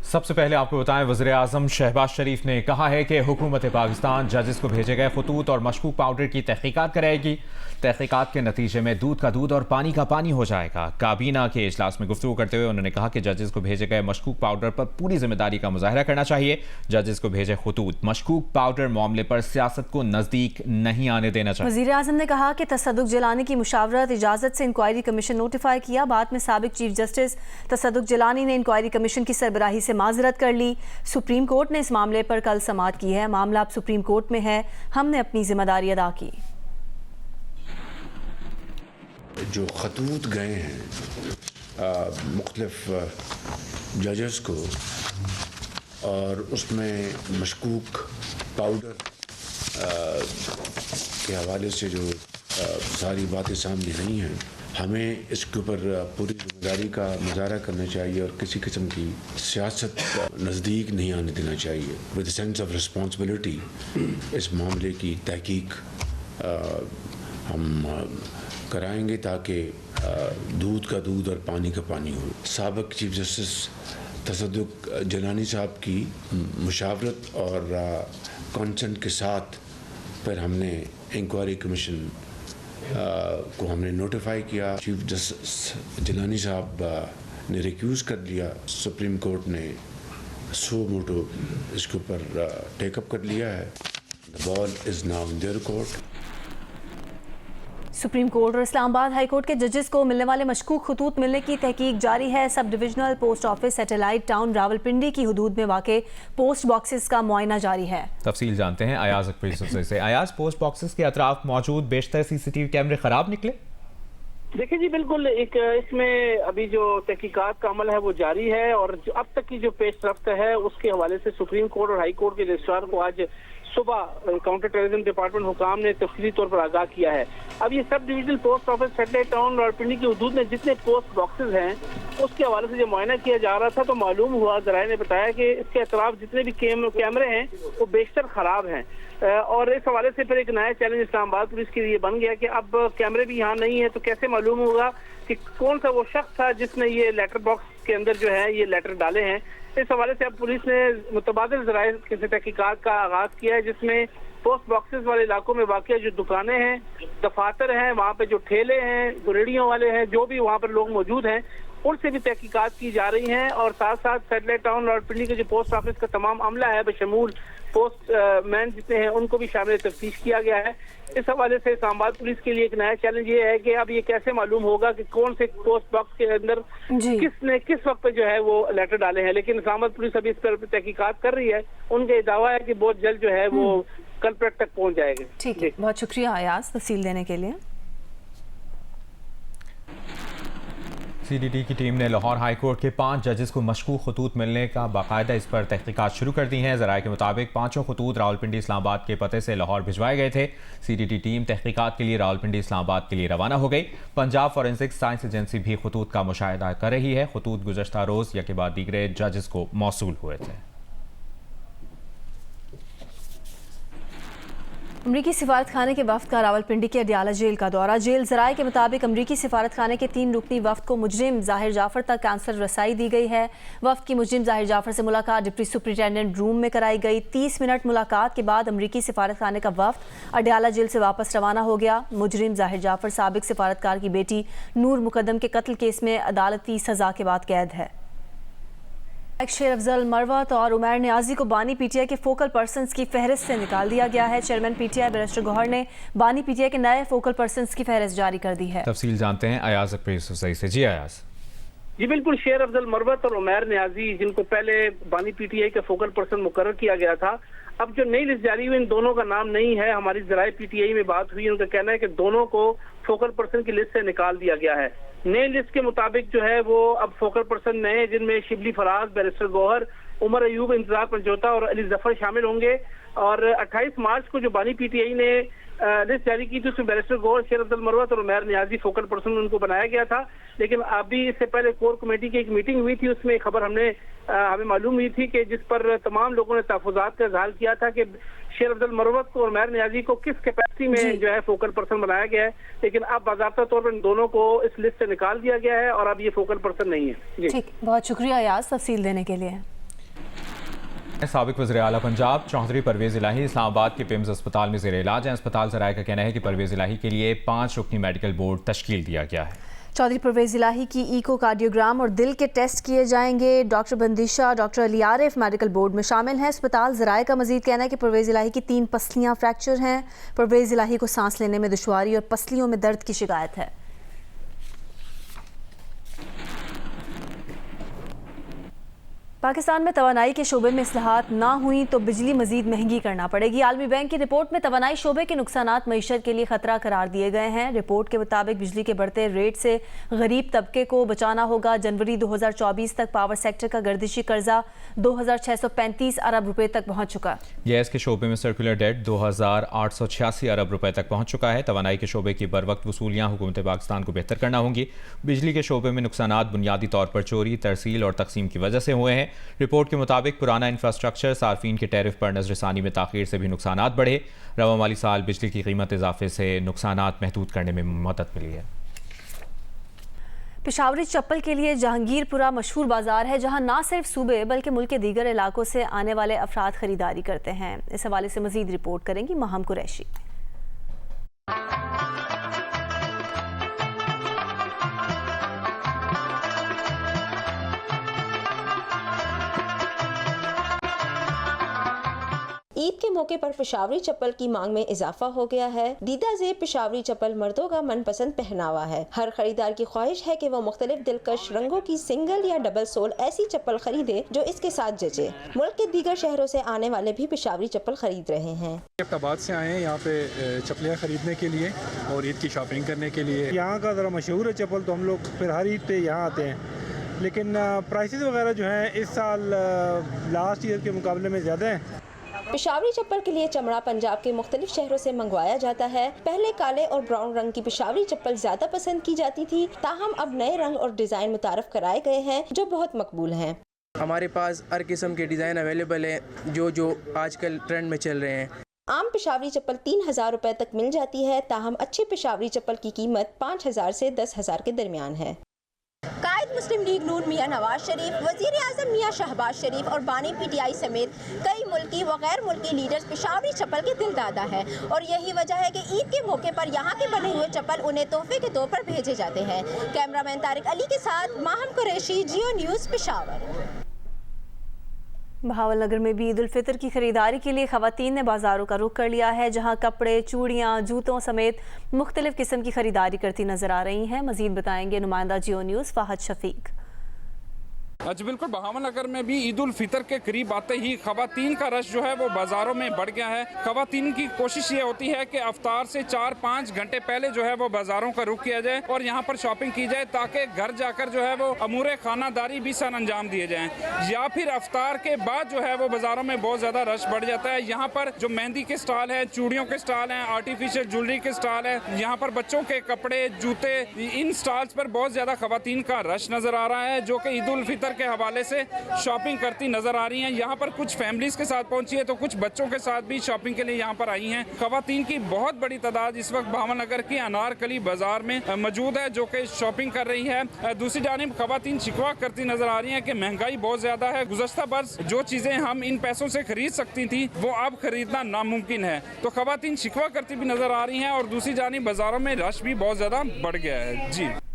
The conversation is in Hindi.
सबसे पहले आपको बताएं, वज़ीर-ए-आज़म शहबाज शरीफ ने कहा है कि हुकूमत पाकिस्तान जजेस को भेजे गए खतूत और मशकूक पाउडर की तहकीकात कराएगी। तहकीकात के नतीजे में दूध का दूध और पानी का पानी हो जाएगा। काबीना के इजलास में गुफ्तगू करते हुए उन्होंने कहा कि जजेस को भेजे गए मशकूक पाउडर पर पूरी जिम्मेदारी का मुजाहरा करना चाहिए। जजेस को भेजे खतूत मशकूक पाउडर मामले पर सियासत को नजदीक नहीं आने देना चाहिए। वज़ीर-ए-आज़म ने कहा कि तसद्दुक जिलानी की मुशावरत इजाज़त से इंक्वायरी कमीशन नोटिफाई किया। बाद में साबिक चीफ जस्टिस तसद्दुक जिलानी ने इंक्वायरी कमीशन की सरबराही से माजरत कर ली। सुप्रीम कोर्ट ने इस मामले पर कल समाअत की है। मामला अब सुप्रीम कोर्ट में है। हमने अपनी जिम्मेदारी अदा की। जो खतूत गए हैं मुख्तलिफ जजेस को और उसमें मशकूक पाउडर के हवाले से जो सारी बातें सामने आई हैं, हमें इसके ऊपर पूरी जिम्मेदारी का मुजाहरा करना चाहिए और किसी किस्म की सियासत नज़दीक नहीं आने देना चाहिए। विद सेंस ऑफ रिस्पॉन्सिबिलिटी इस मामले की तहकीक हम कराएंगे ताकि दूध का दूध और पानी का पानी हो। साबिक चीफ जस्टिस तसद्दुक जिलानी साहब की मुशावरत और कंसेंट के साथ फिर हमने इंक्वायरी कमीशन को हमने नोटिफाई किया। चीफ जस्टिस जिलानी साहब ने रिक्यूज़ कर लिया। सुप्रीम कोर्ट ने सो मोटो इसके ऊपर टेकअप कर लिया है। The ball is now in their court. Supreme court और इस्लामाबाद हाई कोर्ट के जजेस को मिलने वाले मशकूक खतूत मिलने की तहकीक जारी है। Sub divisional post office satellite town Rawalpindi की हदूद में वाक़े पोस्ट बॉक्सेस का मुआयना जारी है। तफसील जानते हैं अयाज अकबर से। अयाज, पोस्ट बॉक्सेस के अतराफ मौजूद बेशतर सीसीटीवी कैमरे खराब निकले? देखिए जी, बिल्कुल एक इसमें अभी जो तहकीकात का अमल है वो जारी है और जो अब तक की जो पेश रफ्त है उसके हवाले से सुप्रीम कोर्ट और हाई कोर्ट के रजिस्ट्रार को आज सुबह काउंटर टेररिज्म डिपार्टमेंट हुकाम ने तफसीली तौर पर आगाह किया है। अब ये sub divisional post office satellite town Rawalpindi की हदूद में जितने पोस्ट बॉक्सेस हैं उसके हवाले से जो मुआयना किया जा रहा था तो मालूम हुआ, ज़राए ने बताया कि इसके अतराफ जितने भी कैमरे हैं वो बेशतर खराब हैं और इस हवाले से फिर एक नया चैलेंज इस्लामाबाद पुलिस के लिए बन गया कि अब कैमरे भी यहाँ नहीं है तो कैसे मालूम होगा कि कौन सा वो शख्स था जिसने ये लेटर बॉक्स के अंदर जो है ये लेटर डाले हैं। इस हवाले से अब पुलिस ने मुतबादिल ज़राए से तहकीकात का आगाज किया है, जिसमें पोस्ट बॉक्सेस वाले इलाकों में वाक़ई जो दुकानें हैं, दफातर हैं, वहाँ पे जो ठेले हैं, रेहड़ियों वाले हैं, जो भी वहाँ पर लोग मौजूद हैं उनसे भी तहकीकात की जा रही हैं और साथ साथ सैटेलाइट टाउन रावलपिंडी के जो पोस्ट ऑफिस का तमाम अमला है बशमूल पोस्ट मैन जितने हैं उनको भी शामिल तफ्तीश किया गया है। इस हवाले से इस्लामाबाद पुलिस के लिए एक नया चैलेंज ये है कि अब ये कैसे मालूम होगा कि कौन से पोस्ट बॉक्स के अंदर किसने किस वक्त पे जो है वो लेटर डाले हैं। लेकिन इस्लामाबाद पुलिस अभी इस पर तहकीकात कर रही है। उनका दावा है कि बहुत जल्द जो है वो कल्प्रेट तक पहुंच जाएगा। ठीक है, बहुत शुक्रिया अयाज तफसील देने के लिए। सीडीटी की टीम ने लाहौर हाई कोर्ट के 5 जजेस को मशकूक खतूत मिलने का बाकायदा इस पर तहकीकात शुरू कर दी हैं। ज़राए के मुताबिक 5 खतूत रावलपिंडी इस्लामाबाद के पते से लाहौर भिजवाए गए थे। सीडीटी टीम तहकीकात के लिए रावलपिंडी इस्लामाबाद के लिए रवाना हो गई। पंजाब फॉरेंसिक साइंस एजेंसी भी खतूत का मुशाहिदा कर रही है। खतूत गुज़श्ता रोज़ या के बाद दीगरे जजेस को मौसूल हुए थे। अमरीकी सिफारत खाने के वफ्द का रावलपिंडी के अडियाला जेल का दौरा। जेल ज़राए के मुताबिक अमरीकी सिफारत खाने के 3 रुकनी वफ्द को मुजरिम ज़ाहिर जाफर तक कांसुलर रसाई दी गई है। वफ्द की मुजरिम ज़ाहिर जाफर से मुलाकात डिप्टी सुपरिटेंडेंट रूम में कराई गई। 30 मिनट मुलाकात के बाद अमरीकी सिफारत खाने का वफ्द अडियाला जेल से वापस रवाना हो गया। मुजरिम ज़ाहिर जाफर साबिक सिफारतकार की बेटी नूर मुकद्दम के कत्ल केस में अदालती सज़ा के बाद कैद है। शेर अफजल मरवत और उमैर नियाजी को बानी पीटीआई के फोकल पर्सन्स की फहरिस्त से निकाल दिया गया है। चेयरमैन पीटीआई बैरिस्टर गौहर ने बानी पीटीआई के नए फोकल पर्सन्स की फहरिस्त जारी कर दी है। तफसील जानते हैं अयाज अकबर से। जी अयाज। जी बिल्कुल, शेर अफजल मरवत और उमैर नियाजी जिनको पहले बानी पीटीआई का फोकल पर्सन मुकर्रर किया गया था, अब जो नई लिस्ट जारी हुई इन दोनों का नाम नहीं है। हमारी ज़राए पीटीआई में बात हुई, उनका कहना है कि दोनों को फोकल पर्सन की लिस्ट से निकाल दिया गया है। नई लिस्ट के मुताबिक जो है वो अब फोकल पर्सन नए जिनमें शिबली फराज, बैरिस्टर गौहर, उमर अयूब, इंतजार पंजोता और अली जफर शामिल होंगे। और 28 मार्च को जो बानी पीटीआई ने लिस्ट जारी की थी उसमें बैरिस्टर गौहर, शेर अफजल मरवत और उमैर नियाजी फोकल पर्सन उनको बनाया गया था। लेकिन अभी इससे पहले कोर कमेटी की एक मीटिंग हुई थी, उसमें खबर हमें मालूम हुई थी कि जिस पर तमाम लोगों ने तहफ़्फ़ुज़ात का इज़हार किया था कि शेर अफजल मरवत को और उमैर नियाजी को किस कैपेसिटी में जो है फोकल पर्सन बनाया गया है। लेकिन अब बाज़ाब्ता तौर पर इन दोनों को इस लिस्ट से निकाल दिया गया है और अब ये फोकल पर्सन नहीं है। ठीक, बहुत शुक्रिया अयाज तफसील देने के लिए। साबिक वज़ीर आला पंजाब चौधरी परवेज़ इलाही इस्लामाबाद के पिम्स अस्पताल में ज़ेर इलाज हैं। अस्पताल ज़राए का कहना है कि परवेज़ इलाही के लिए 5 रुकनी मेडिकल बोर्ड तश्कील दिया गया है। चौधरी परवेज़ इलाही की इकोकार्डियोग्राम और दिल के टेस्ट किए जाएंगे। Doctor Bandisha, doctor Ali Arif medical board में शामिल हैं। अस्पताल ज़राए का मजीद कहना है कि परवेज़ इलाही की 3 पसलियाँ फ्रैक्चर हैं। परवेज़ इलाही को सांस लेने में दुश्वारी और पसलियों में दर्द की शिकायत है। पाकिस्तान में तवानाई के शोबे में इस्लाहात ना हुई तो बिजली मजीद महंगी करना पड़ेगी। आलमी बैंक की रिपोर्ट में तवानाई शोबे के नुकसानात मईशत के लिए खतरा करार दिए गए हैं। रिपोर्ट के मुताबिक बिजली के बढ़ते रेट से गरीब तबके को बचाना होगा। जनवरी 2024 तक पावर सेक्टर का गर्दिशी कर्जा 2635 अरब रुपए तक पहुँच चुका। गैस के शोबे में सर्कुलर डेट 2886 अरब रुपए तक पहुँच चुका है। तवानाई के शोबे की बर वक्त वसूलियाँ हुकूमत पाकिस्तान को बेहतर करना होंगी। बिजली के शोबे में नुकसानात बुनियादी तौर पर चोरी, तरसील और तकसीम की वजह से हुए हैं। रिपोर्ट के मुताबिक पुराना इंफ्रास्ट्रक्चर, सार्फिन के टैरिफ पर नजरसानी में ताखीर से भी नुकसानात बढ़े। रवा माली साल बिजली की कीमत इजाफे से नुकसानात महदूद करने में मदद मिली है। पेशावरी चप्पल के लिए जहांगीरपुरा मशहूर बाजार है, जहां ना सिर्फ सूबे बल्कि मुल्क के दीगर इलाकों से आने वाले अफराद खरीदारी करते हैं। इस हवाले से मजीद रिपोर्ट करेंगी महम कुरैशी। ईद के मौके पर पेशावरी चप्पल की मांग में इजाफा हो गया है। दीदा ज़ेब पेशावरी चप्पल मर्दों का मनपसंद पहनावा है। हर खरीदार की ख्वाहिश है कि वो मुख्तलिफ दिलकश रंगों की सिंगल या डबल सोल ऐसी चप्पल खरीदे जो इसके साथ जचे। मुल्क के दीगर शहरों से आने वाले भी पेशावरी चप्पल खरीद रहे हैं। अहमदाबाद से आए हैं यहाँ पे चप्पलें खरीदने के लिए और ईद की शॉपिंग करने के लिए। यहाँ का ज़रा मशहूर है चप्पल, तो हम लोग फिर हर ईद पे यहाँ आते हैं। लेकिन प्राइसेस वगैरह जो हैं इस साल लास्ट ईयर के मुकाबले में ज़्यादा हैं। पेशावरी चप्पल के लिए चमड़ा पंजाब के मुख्तलिफ शहरों से मंगवाया जाता है। पहले काले और ब्राउन रंग की पेशावरी चप्पल ज्यादा पसंद की जाती थी, ताहम अब नए रंग और डिजाइन मुतारफ कराए गए हैं जो बहुत मकबूल हैं। हमारे पास हर किस्म के डिज़ाइन अवेलेबल हैं जो आजकल ट्रेंड में चल रहे हैं। आम पेशावरी चप्पल 3000 रुपए तक मिल जाती है, ताहम अच्छी पेशावरी चप्पल की कीमत 5000 से 10,000 के दरमियान है। कायद मुस्लिम लीग नून मियां नवाज शरीफ, वजीर आजम मियां शहबाज शरीफ और बानी PTI समेत कई मुल्की व गैर मुल्की लीडर्स पेशावरी चप्पल के दिलदादा हैं और यही वजह है कि ईद के मौके पर यहाँ के बने हुए चप्पल उन्हें तोहफे के तौर पर भेजे जाते हैं। कैमरामैन तारिक अली के साथ माहम कुरैशी, जियो न्यूज़, पेशावर। बहावलनगर में भी ईद उल फितर की खरीदारी के लिए खवातीन ने बाजारों का रुख कर लिया है, जहां कपड़े, चूड़ियां, जूतों समेत मुख्तलिफ किस्म की खरीदारी करती नजर आ रही हैं। मजीद बताएंगे नुमाइंदा जियो न्यूज़ फाहद शफीक। जी बिल्कुल, बहावलनगर में भी ईद उल फितर के करीब आते ही खवातीन का रश जो है वो बाज़ारों में बढ़ गया है। खवातीन की कोशिश ये होती है कि अफ्तार से 4-5 घंटे पहले जो है वो बाज़ारों का रुख किया जाए और यहाँ पर शॉपिंग की जाए, ताकि घर जाकर जो है वो अमूर खानादारी भी सर अंजाम दिए जाएँ, या फिर अफ्तार के बाद जो है वो बाज़ारों में बहुत ज़्यादा रश बढ़ जाता है। यहाँ पर जो मेहंदी के स्टॉल हैं, चूड़ियों के स्टॉल हैं, आर्टिफिशियल ज्वेलरी के स्टॉल हैं, यहाँ पर बच्चों के कपड़े, जूते, इन स्टॉल्स पर बहुत ज़्यादा खवातीन का रश नज़र आ रहा है, जो कि ईद उल फितर के हवाले से शॉपिंग करती नजर आ रही हैं। यहाँ पर कुछ फैमिलीज के साथ पहुंची है तो कुछ बच्चों के साथ भी शॉपिंग के लिए यहाँ पर आई हैं। खवातीन की बहुत बड़ी तादाद इस वक्त बहावलनगर की अनारकली बाजार में मौजूद है, जो कि शॉपिंग कर रही है। दूसरी जानिब खवातीन शिकवा करती नजर आ रही हैं कि महंगाई बहुत ज्यादा है। गुज़श्ता बरस जो चीजें हम इन पैसों से खरीद सकती थी वो अब खरीदना नामुमकिन है, तो खवातीन शिकवा करती भी नजर आ रही हैं और दूसरी जानिब बाजारों में रश भी बहुत ज्यादा बढ़ गया है। जी।